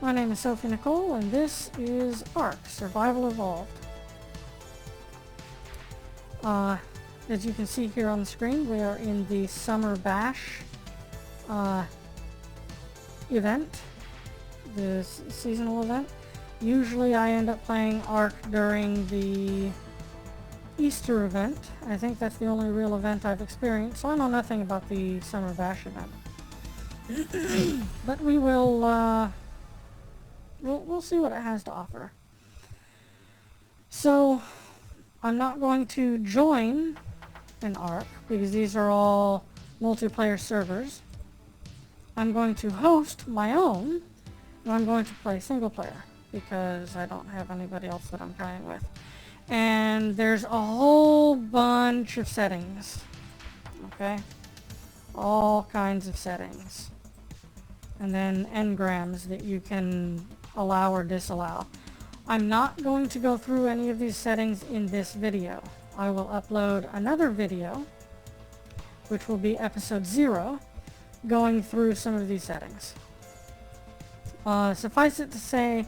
My name is Sophie Nicole, and this is ARK, Survival Evolved. As you can see here on the screen, we are in the Summer Bash event, the seasonal event. Usually I end up playing ARK during the Easter event. I think that's the only real event I've experienced, so I know nothing about the Summer Bash event. But we will, we'll see what it has to offer. So, I'm not going to join an ARK, because these are all multiplayer servers. I'm going to host my own, and I'm going to play single player, because I don't have anybody else that I'm playing with. And there's a whole bunch of settings, okay? All kinds of settings. And then engrams that you can allow or disallow. I'm not going to go through any of these settings in this video. I will upload another video, which will be episode 0, going through some of these settings. Suffice it to say,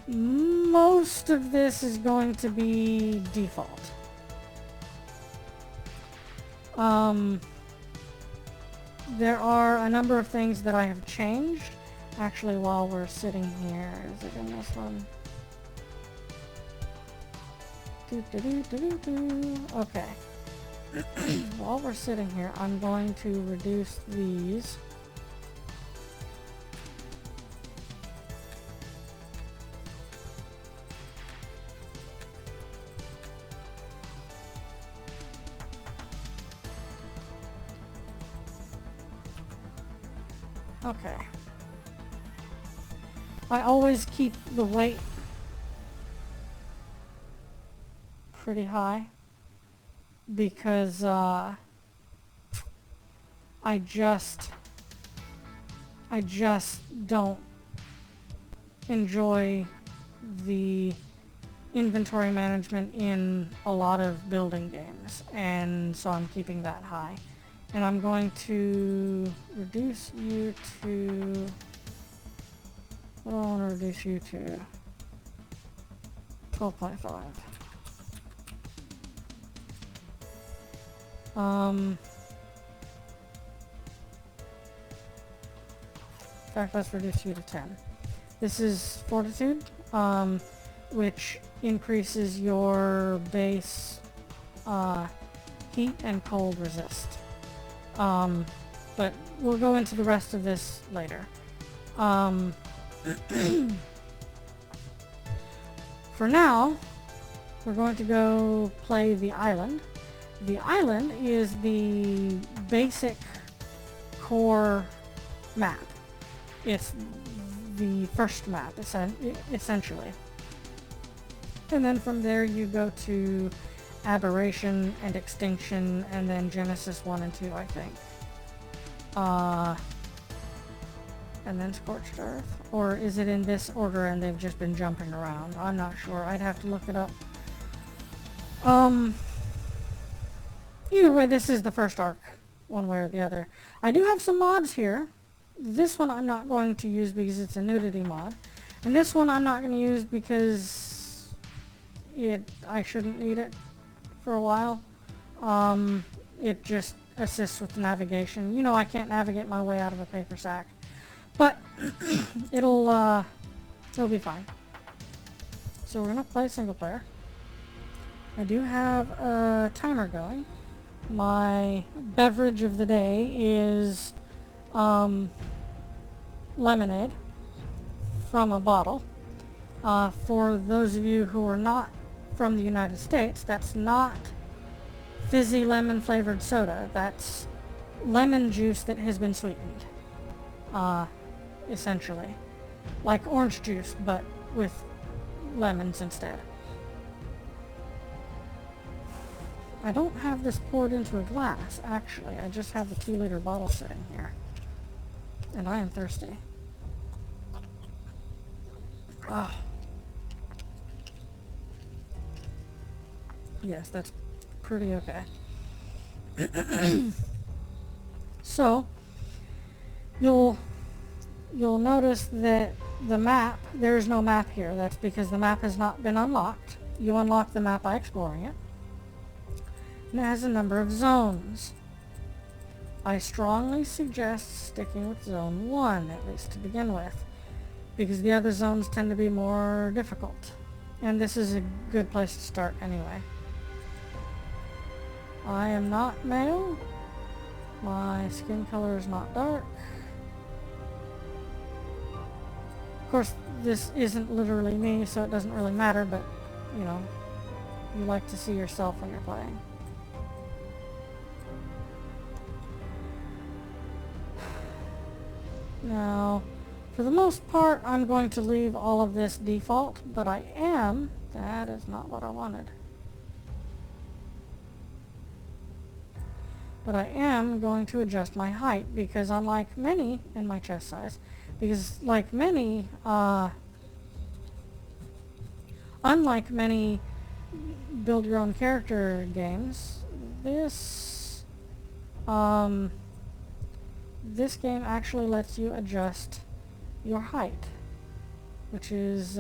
most of this is going to be default. There are a number of things that I have changed. Actually, while we're sitting here, is it in this one? Okay. While we're sitting here, I'm going to reduce these. Okay. I always keep the weight pretty high because I just don't enjoy the inventory management in a lot of building games, and so I'm keeping that high. And I'm going to reduce you to... What do I want to reduce you to? 12.5. In fact, let's reduce you to 10. This is Fortitude, which increases your base heat and cold resist. But we'll go into the rest of this later. For now, we're going to go play the island. The island is the basic core map. It's the first map, essentially. And then from there you go to Aberration and Extinction, and then Genesis 1 and 2, I think. And then Scorched Earth? Or is it in this order and they've just been jumping around? I'm not sure. I'd have to look it up. Either way, this is the first ARK, one way or the other. I do have some mods here. This one I'm not going to use because it's a nudity mod. And this one I'm not going to use because I shouldn't need it for a while. It just assists with the navigation. You know, I can't navigate my way out of a paper sack. But it'll be fine. So we're gonna play single player. I do have a timer going. My beverage of the day is lemonade from a bottle. For those of you who are not from the United States, that's not fizzy lemon flavored soda. That's lemon juice that has been sweetened. Essentially. Like orange juice, but with lemons instead. I don't have this poured into a glass, actually. I just have the 2-liter bottle sitting here. And I am thirsty. Oh. Yes, that's pretty okay. So, you'll notice that the map, there is no map here. That's because the map has not been unlocked. You unlock the map by exploring it. And it has a number of zones. I strongly suggest sticking with Zone 1, at least to begin with, because the other zones tend to be more difficult. And this is a good place to start anyway. I am not male. My skin color is not dark. Of course, this isn't literally me, so it doesn't really matter, but, you know, you like to see yourself when you're playing. Now, for the most part, I'm going to leave all of this default, but that is not what I wanted. But I am going to adjust my height, because unlike many, in my chest size, because unlike many build your own character games, this game actually lets you adjust your height, which is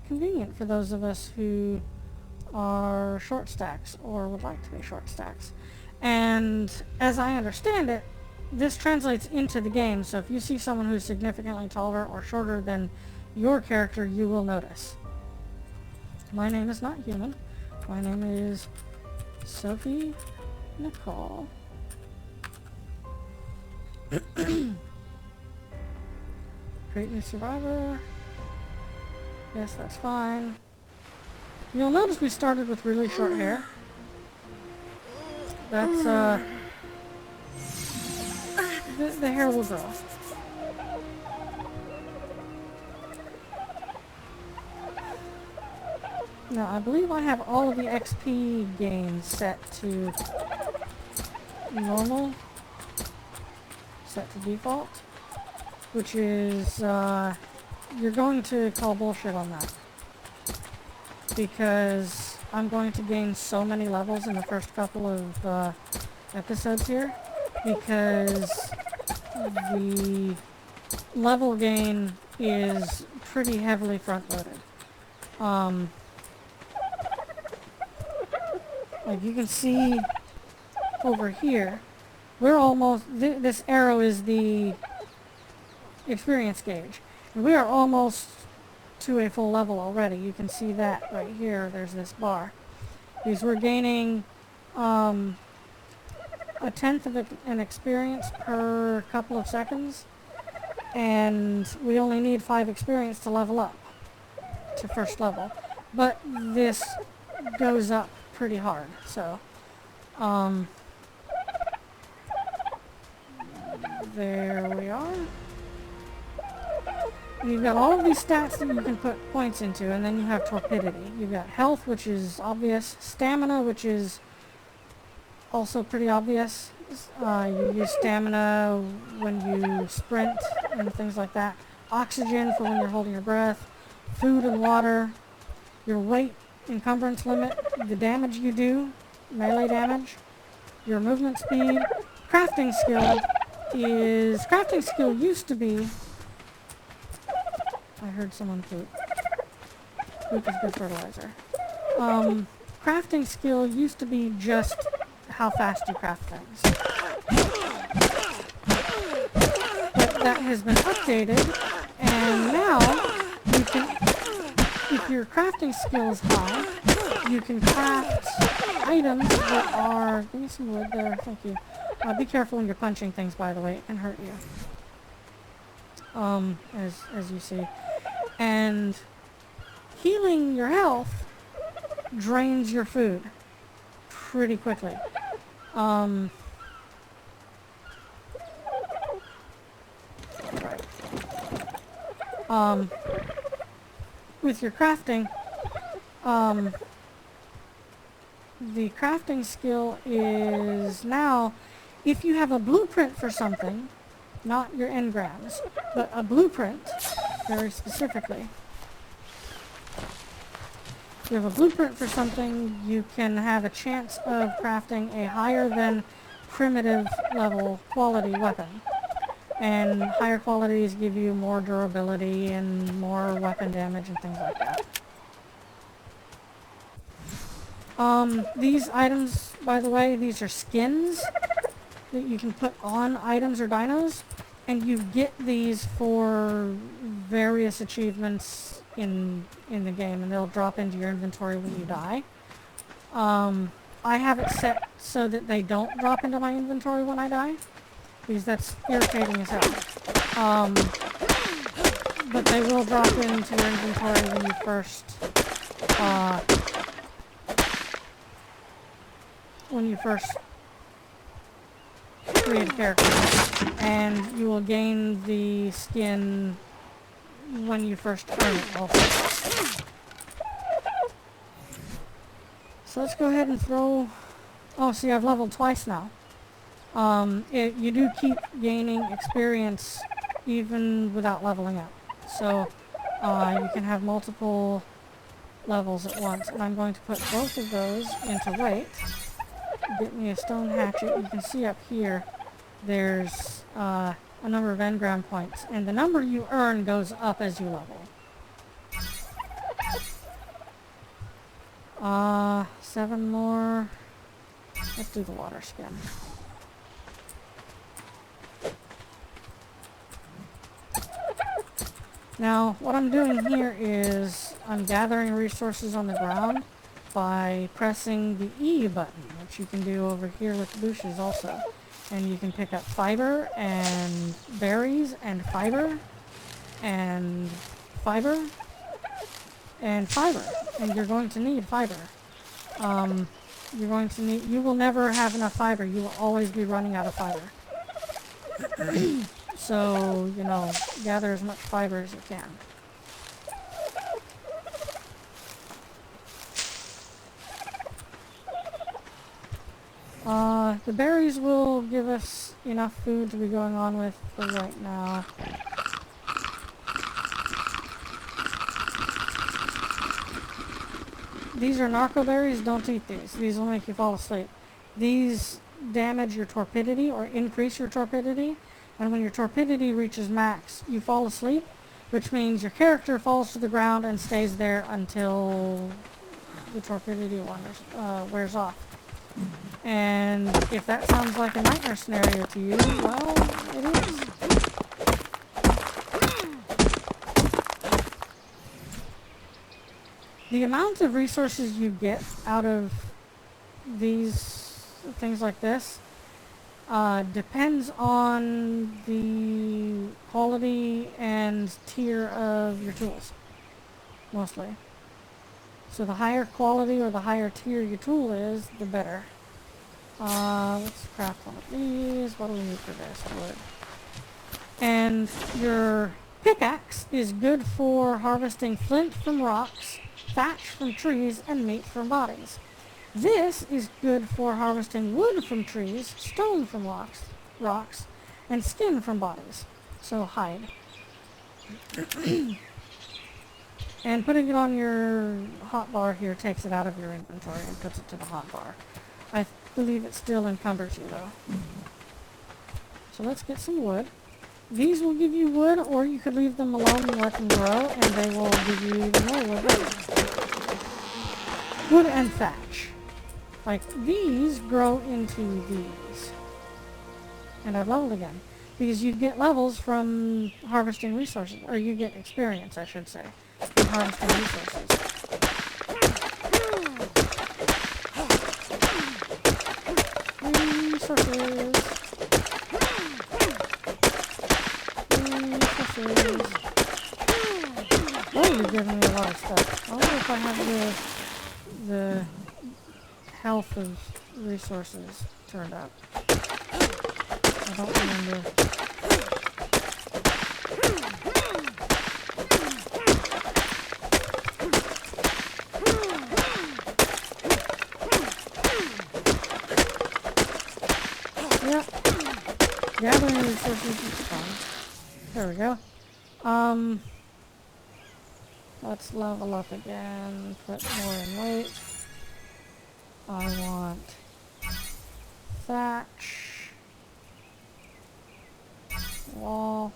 convenient for those of us who are short stacks or would like to be short stacks. And as I understand it, this translates into the game, so if you see someone who's significantly taller or shorter than your character, you will notice. My name is not human. My name is Sophie Nicole. Create new survivor. Yes, that's fine. You'll notice we started with really short hair. That's, the hair will grow. Now, I believe I have all of the XP gains set to normal, set to default, which is, you're going to call bullshit on that, because I'm going to gain so many levels in the first couple of episodes here, because the level gain is pretty heavily front-loaded. Like you can see over here, we're almost, this arrow is the experience gauge. And we are almost to a full level already. You can see that right here, there's this bar. Because we're gaining a tenth of an experience per couple of seconds. And we only need 5 experience to level up to first level. But this goes up pretty hard, so there we are. You've got all of these stats that you can put points into, and then you have torpidity. You've got health, which is obvious, stamina, which is also pretty obvious. You use stamina when you sprint and things like that. Oxygen for when you're holding your breath. Food and water. Your weight encumbrance limit, the damage you do, melee damage, your movement speed. Crafting skill used to be, I heard someone poop. Poop is good fertilizer. Crafting skill used to be just how fast you craft things. But that has been updated, and now you can, if your crafting skill is high, you can craft items that are... Give me some wood there, thank you. Be careful when you're punching things, by the way, it can hurt you. As you see. And healing your health drains your food pretty quickly. Right. With your crafting, the crafting skill is now, if you have a blueprint for something, not your engrams, but a blueprint, very specifically. If you have a blueprint for something, you can have a chance of crafting a higher than primitive level quality weapon. And higher qualities give you more durability and more weapon damage and things like that. These items, by the way, these are skins that you can put on items or dinos, and you get these for various achievements in the game, and they'll drop into your inventory when you die. I have it set so that they don't drop into my inventory when I die, because that's irritating as hell. But they will drop into your inventory when you first create a character, and you will gain the skin when you first earn it also. So let's go ahead and throw... Oh, see, I've leveled twice now. You do keep gaining experience even without leveling up. So you can have multiple levels at once. And I'm going to put both of those into weight. Get me a stone hatchet. You can see up here there's a number of engram points. And the number you earn goes up as you level. 7 more. Let's do the water skin. Now, what I'm doing here is I'm gathering resources on the ground by pressing the E button, which you can do over here with the bushes also. And you can pick up fiber and berries and fiber and fiber and fiber. And you're going to need fiber. You will never have enough fiber. You will always be running out of fiber. So, you know, gather as much fiber as you can. The berries will give us enough food to be going on with for right now. These are narco berries. Don't eat these. These will make you fall asleep. These damage your torpidity or increase your torpidity. And when your torpidity reaches max, you fall asleep, which means your character falls to the ground and stays there until the torpidity wears off. And if that sounds like a nightmare scenario to you, well, it is. The amount of resources you get out of these things like this depends on the quality and tier of your tools, mostly. So the higher quality or the higher tier your tool is, the better. Let's craft one of these. What do we need for this? Wood. And your pickaxe is good for harvesting flint from rocks, thatch from trees, and meat from bodies. This is good for harvesting wood from trees, stone from rocks, and skin from bodies. So hide. And putting it on your hotbar here takes it out of your inventory and puts it to the hotbar. I believe it still encumbers you though. So let's get some wood. These will give you wood, or you could leave them alone and let them grow, and they will give you even more wood. Wood and thatch. Like, these grow into these. And I've leveled again. Because you get levels from harvesting resources. Or you get experience, I should say, from harvesting resources. Resources. Oh, you're giving me a lot of stuff. I wonder if I have the health of resources turned up. I don't remember. Yep. Gathering resources is fun. There we go. Let's level up again, put more in weight. I want thatch. wall.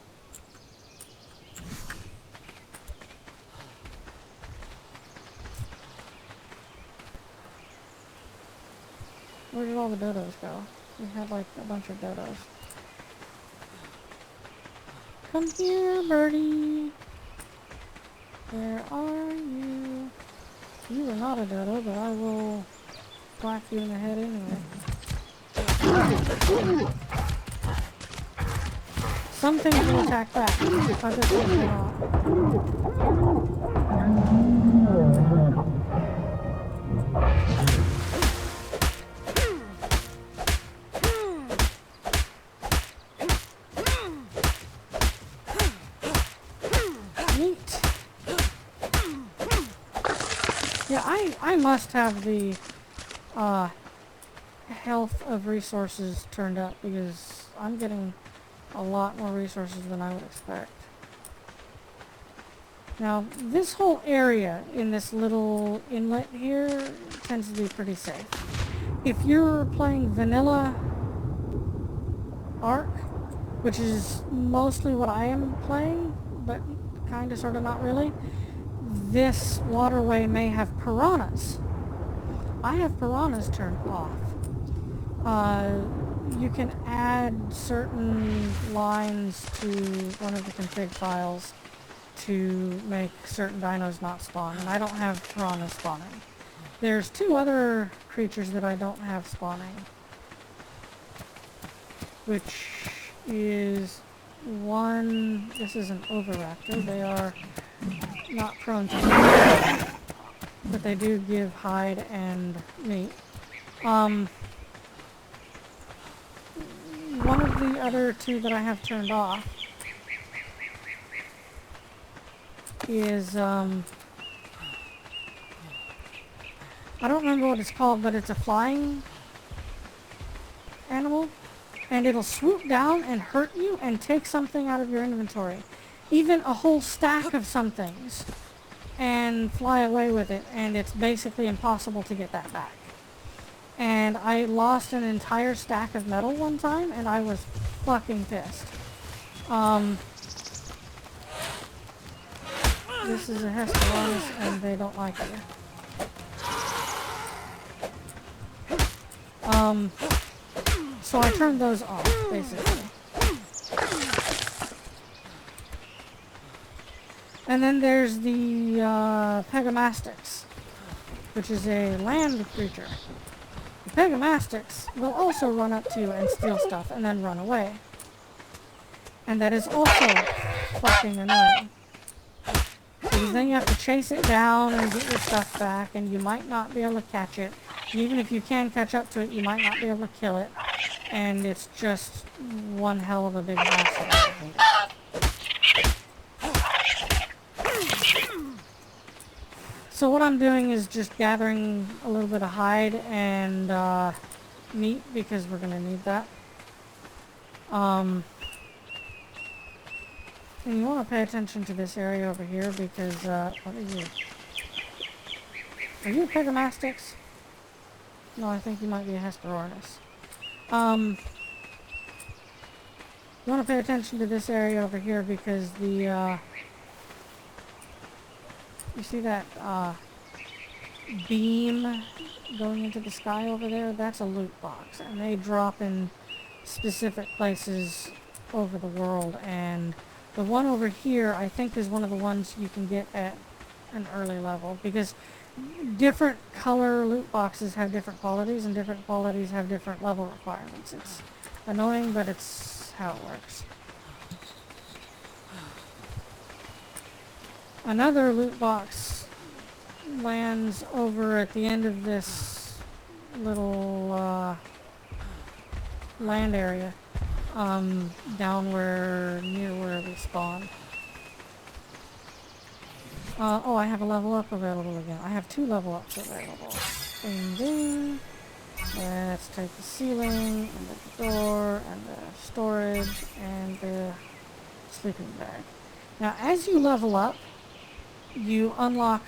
Where did all the dodos go? We had like a bunch of dodos. Come here, birdie. Where are you? You are not a dodo, but I will whack you in the head anyway. Some things will attack back. Other things will not. Neat. Yeah, I must have the health of resources turned up because I'm getting a lot more resources than I would expect. Now, this whole area in this little inlet here tends to be pretty safe. If you're playing vanilla Ark, which is mostly what I am playing, but kind of, sort of, not really, this waterway may have piranhas. I have piranhas turned off. You can add certain lines to one of the config files to make certain dinos not spawn, and I don't have piranhas spawning. There's two other creatures that I don't have spawning, which is one, this is an oviraptor. They are not prone to meat, but they do give hide and meat. One of the other two that I have turned off is, I don't remember what it's called, but it's a flying animal, and it'll swoop down and hurt you and take something out of your inventory. Even a whole stack of some things, and fly away with it, and it's basically impossible to get that back. And I lost an entire stack of metal one time, and I was fucking pissed. This is a Hesperornis, and they don't like you. So I turned those off, basically. And then there's the Pegamastics, which is a land creature. The Pegamastics will also run up to you and steal stuff and then run away. And that is also fucking annoying. Because then you have to chase it down and get your stuff back, and you might not be able to catch it. Even if you can catch up to it, you might not be able to kill it. And it's just one hell of a big hassle. So what I'm doing is just gathering a little bit of hide and meat, because we're going to need that. And you want to pay attention to this area over here, because, what are you? Are you a Pegamastics? No, I think you might be a Hesperornis. You want to pay attention to this area over here, because the, you see that, beam going into the sky over there? That's a loot box, and they drop in specific places over the world, and the one over here, I think, is one of the ones you can get at an early level, because different color loot boxes have different qualities, and different qualities have different level requirements. It's annoying, but it's how it works. Another loot box lands over at the end of this little land area, down near where we spawn. Oh, I have a level up available again. I have 2 level ups available. Ding ding. Let's take the ceiling, and the door, and the storage, and the sleeping bag. Now, as you level up, you unlock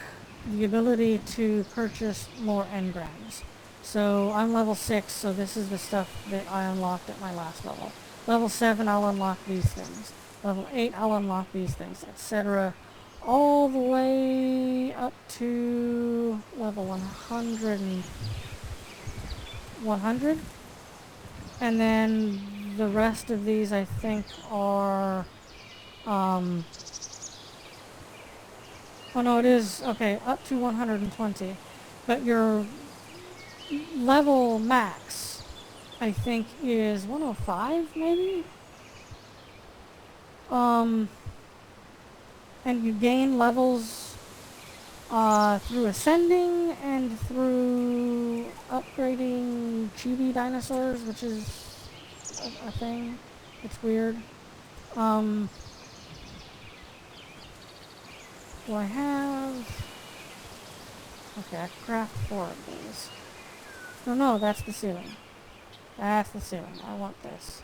the ability to purchase more engrams. So I'm level 6, so this is the stuff that I unlocked at my last level. Level 7, I'll unlock these things. Level 8, I'll unlock these things, etc. All the way up to level 100 and 100. And then the rest of these, I think, are... oh no, it is, okay, up to 120. But your level max, I think, is 105, maybe? And you gain levels through ascending and through upgrading chibi dinosaurs, which is a thing. It's weird. Do I have... Okay, I can craft 4 of these. No, that's the ceiling. That's the ceiling. I want this.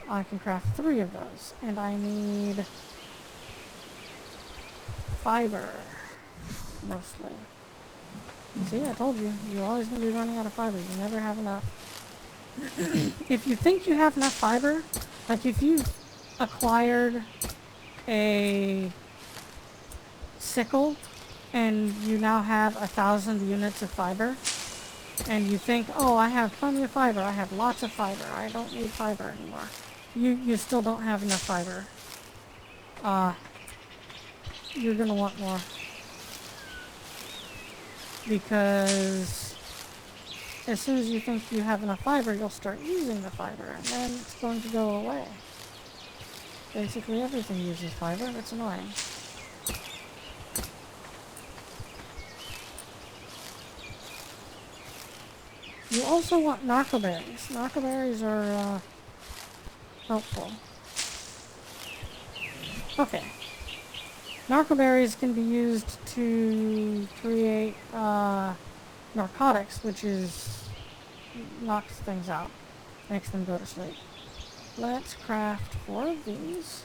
I can craft 3 of those. And I need... fiber. Mostly. See, I told you. You're always going to be running out of fiber. You never have enough. If you think you have enough fiber, like if you've acquired a sickle and you now have 1,000 units of fiber, and you think, oh, I have plenty of fiber, I have lots of fiber, I don't need fiber anymore. You still don't have enough fiber. You're gonna want more. Because as soon as you think you have enough fiber, you'll start using the fiber, and then it's going to go away. Basically everything uses fiber. It's annoying. You also want narcoberries. Narcoberries are helpful. Okay. Narcoberries can be used to create narcotics, which knocks things out, makes them go to sleep. Let's craft 4 of these.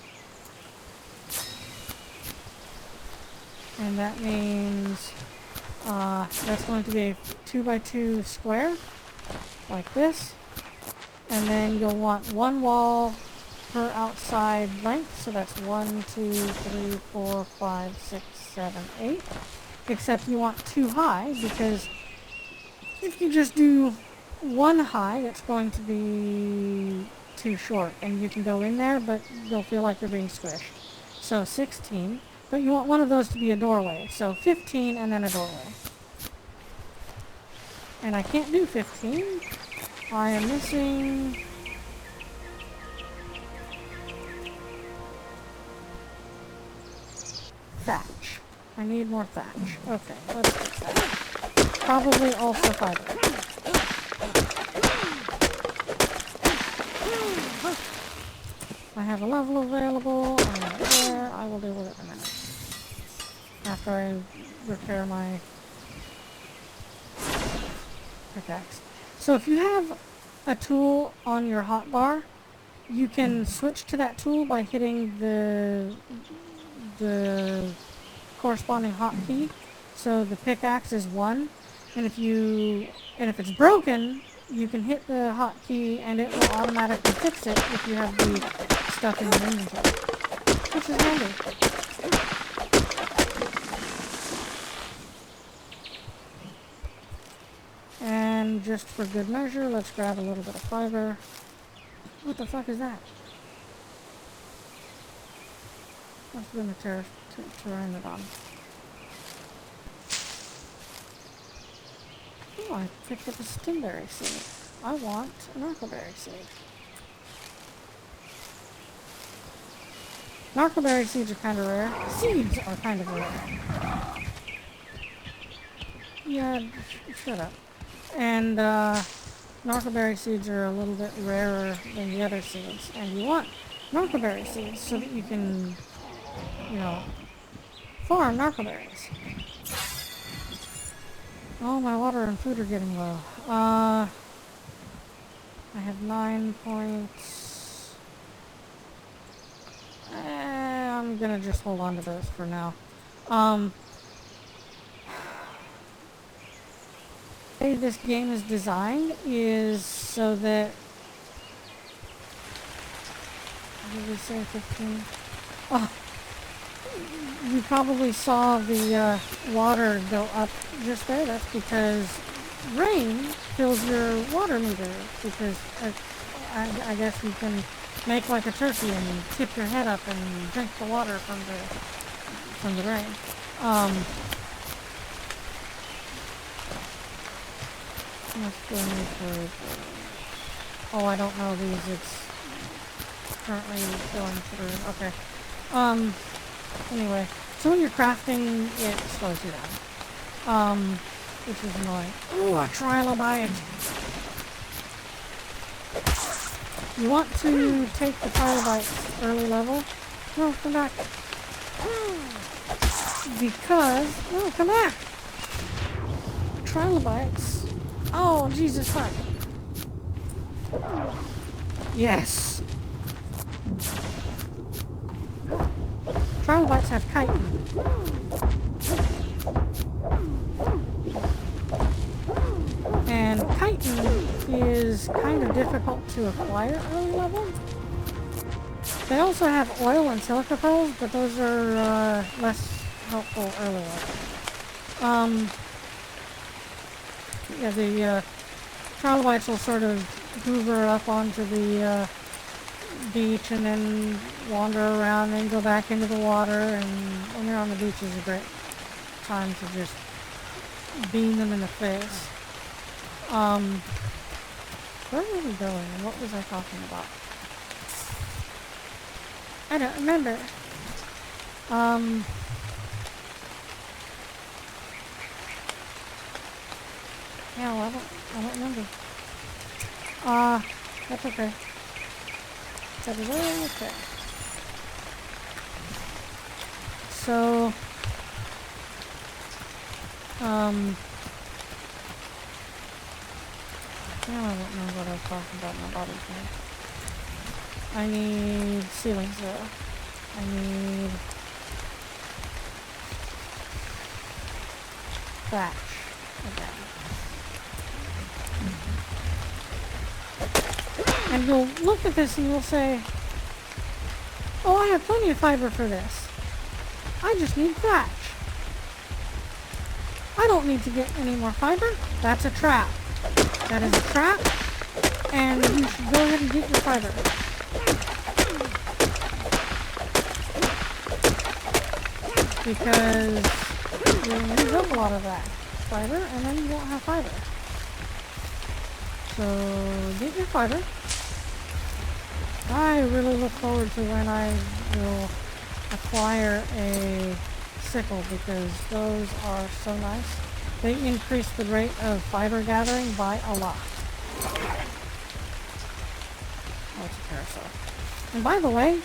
And that means that's going to be a 2x2 square, like this. And then you'll want 1 wall per outside length, so that's 1, 2, 3, 4, 5, 6, 7, 8. Except you want 2 high, because if you just do 1 high, it's going to be too short, and you can go in there, but you'll feel like you're being squished. So 16, but you want one of those to be a doorway, so 15 and then a doorway. And I can't do 15. I am missing... thatch. I need more thatch. Okay, let's fix that. Probably also fiber. I have a level available. I'm not there. I will deal with it in a minute. After I repair my pickaxe. So if you have a tool on your hotbar, you can switch to that tool by hitting the corresponding hotkey. So the pickaxe is 1, and if it's broken, you can hit the hotkey and it will automatically fix it if you have the stuff in your inventory, which is handy. And just for good measure, let's grab a little bit of fiber. What the fuck is that? Must have been a pteranodon. Oh, I picked up a stimberry seed. I want an narcoberry seed. Narcoberry seeds are kind of rare. Seeds are kind of rare. Yeah, shut up. And narcoberry seeds are a little bit rarer than the other seeds. And you want narcoberry seeds so that you can, farm narcoberries. Oh, my water and food are getting low. I have 9 points. I'm gonna just hold on to those for now. The way this game is designed is so that did we say 15? Oh, you probably saw the water go up just there. That's because rain fills your water meter. Because I guess you can make like a turkey and tip your head up and drink the water from the rain. Let's go for. Oh, I don't know these. It's currently going through. Okay. Anyway, so when you're crafting, it slows you down. Which is annoying. Ooh, a trilobite. You want to take the trilobite early level. No, come back. Because, no, come back. Trilobites. Oh, Jesus fuck. Yes. Trilobites have chitin. And chitin is kind of difficult to acquire early level. They also have oil and silica pearls, but those are less helpful early level. Yeah, the trilobites will sort of hoover up onto the beach and then wander around and go back into the water, and when they're on the beach is a great time to just beam them in the face. Where were we going and what was I talking about? I don't remember. Yeah, well, I don't remember. That's okay. That is okay. So, now I don't know what I was talking about in my body here. I need ceilings though. I need thatch again. And you'll look at this and you'll say, oh, I have plenty of fiber for this. I just need thatch. I don't need to get any more fiber. That's a trap. That is a trap, and you should go ahead and get your fiber. Because you'll use up a lot of that fiber, and then you won't have fiber. So get your fiber. I really look forward to when I will acquire a sickle, because those are so nice. They increase the rate of fiber gathering by a lot. Oh, it's a carousel. And by the way,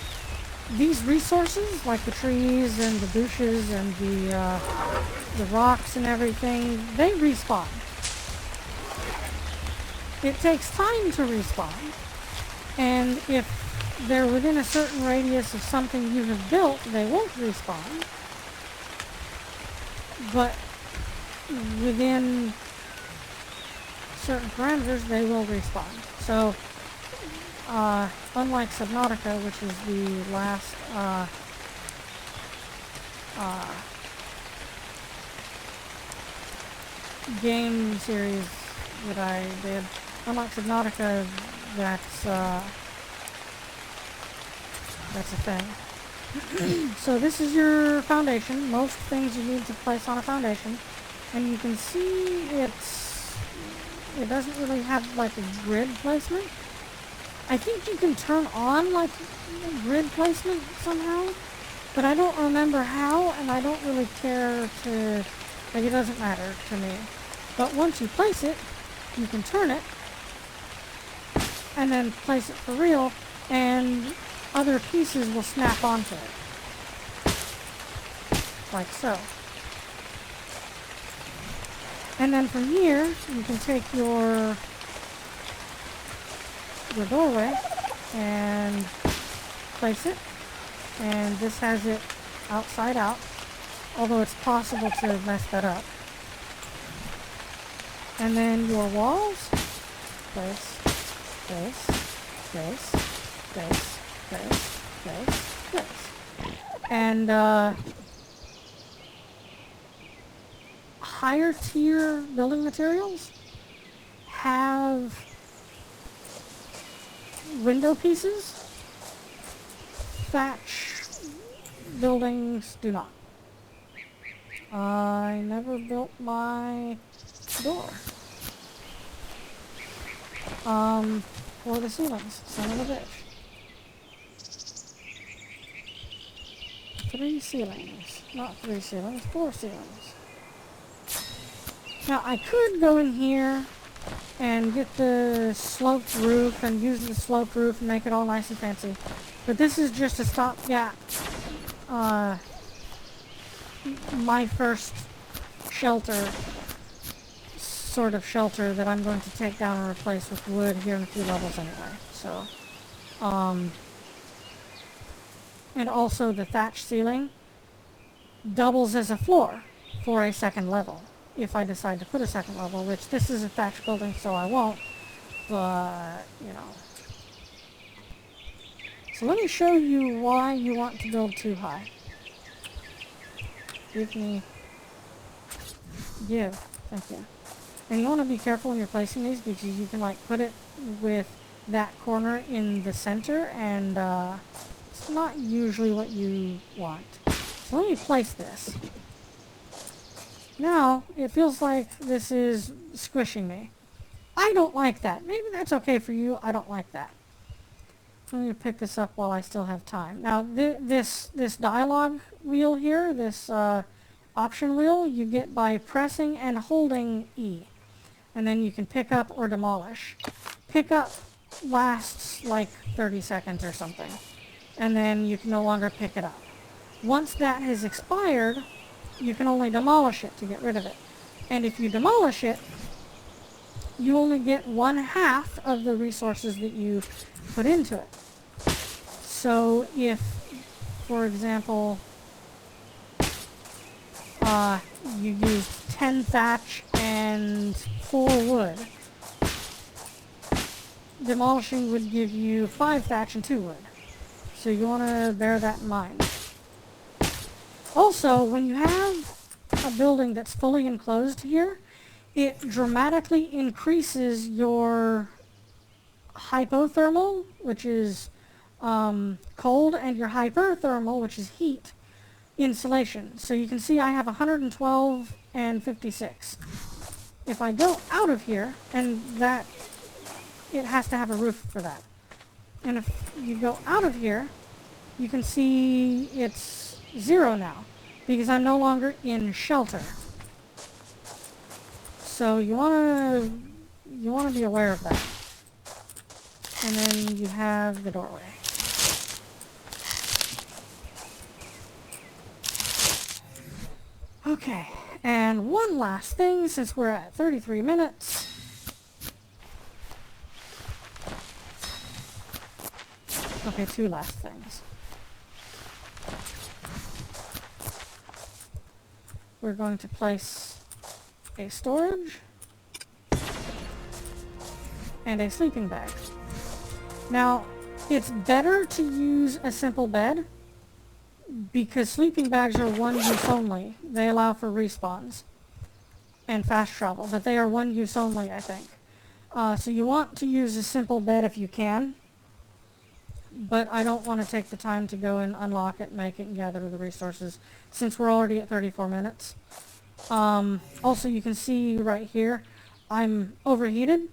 these resources, like the trees and the bushes and the rocks and everything, they respawn. It takes time to respawn. And if they're within a certain radius of something you have built, they won't respawn. But within certain parameters, they will respawn. So, unlike Subnautica, which is the last game series that I did, unlike Subnautica, that's a thing. So this is your foundation. Most things you need to place on a foundation. And you can see it doesn't really have like a grid placement. I think you can turn on like grid placement somehow, but I don't remember how, and I don't really care to, like, it doesn't matter to me. But once you place it, you can turn it, and then place it for real, and other pieces will snap onto it. Like so. And then from here, you can take your doorway and place it. And this has it outside out, although it's possible to mess that up. And then your walls, place, place, place, place, place, this. And higher tier building materials have window pieces. Thatch buildings do not. I never built my door. For the ceilings, son of a bitch. 3 ceilings. Not 3 ceilings, 4 ceilings. Now I could go in here and get the sloped roof and use the sloped roof and make it all nice and fancy. But this is just a stopgap. My first shelter, sort of shelter that I'm going to take down and replace with wood here in a few levels anyway. So, and also the thatch ceiling doubles as a floor for a second level. If I decide to put a second level, which this is a thatch building, so I won't, but, you know. So let me show you why you want to build too high. Give. Thank you. And you want to be careful when you're placing these because you can like put it with that corner in the center and it's not usually what you want. So let me place this. Now it feels like this is squishing me. I don't like that. Maybe that's okay for you. I don't like that. I'm going to pick this up while I still have time. Now this dialogue wheel here, this option wheel, you get by pressing and holding E. And then you can pick up or demolish. Pick up lasts like 30 seconds or something. And then you can no longer pick it up. Once that has expired, you can only demolish it to get rid of it. And if you demolish it, you only get 1/2 of the resources that you put into it. So if, for example, you used 10 thatch and 4 wood, demolishing would give you 5 thatch and 2 wood. So you want to bear that in mind. Also, when you have a building that's fully enclosed here, it dramatically increases your hypothermal, which is cold, and your hyperthermal, which is heat, insulation. So you can see I have 112 and 56. If I go out of here, and that, it has to have a roof for that. And if you go out of here, you can see it's 0 now, because I'm no longer in shelter. So you want to be aware of that. And then you have the doorway. Okay, and one last thing, since we're at 33 minutes. Okay, 2 last things. We're going to place a storage and a sleeping bag. Now, it's better to use a simple bed because sleeping bags are one use only. They allow for respawns and fast travel, but they are one use only, I think. So you want to use a simple bed if you can, but I don't want to take the time to go and unlock it, make it, and gather the resources since we're already at 34 minutes. Also, you can see right here, I'm overheated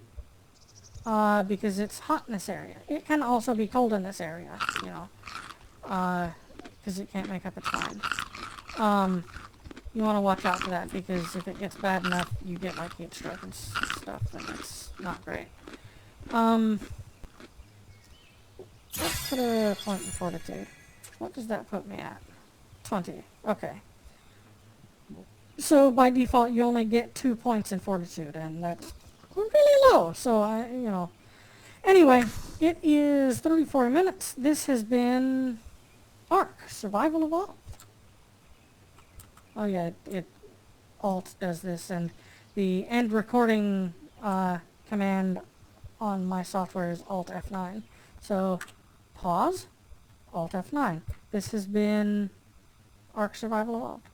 because it's hot in this area. It can also be cold in this area, you know, because it can't make up its mind. You want to watch out for that because if it gets bad enough, you get like heat stroke and stuff, and it's not great. Let's put a point in fortitude. What does that put me at? 20. Okay. So by default, you only get 2 points in fortitude, and that's really low. So you know. Anyway, it is 34 minutes. This has been Ark Survival Evolved. Oh yeah, it Alt does this, and the end recording command on my software is Alt F9. So pause, Alt F9. This has been Ark Survival Evolved.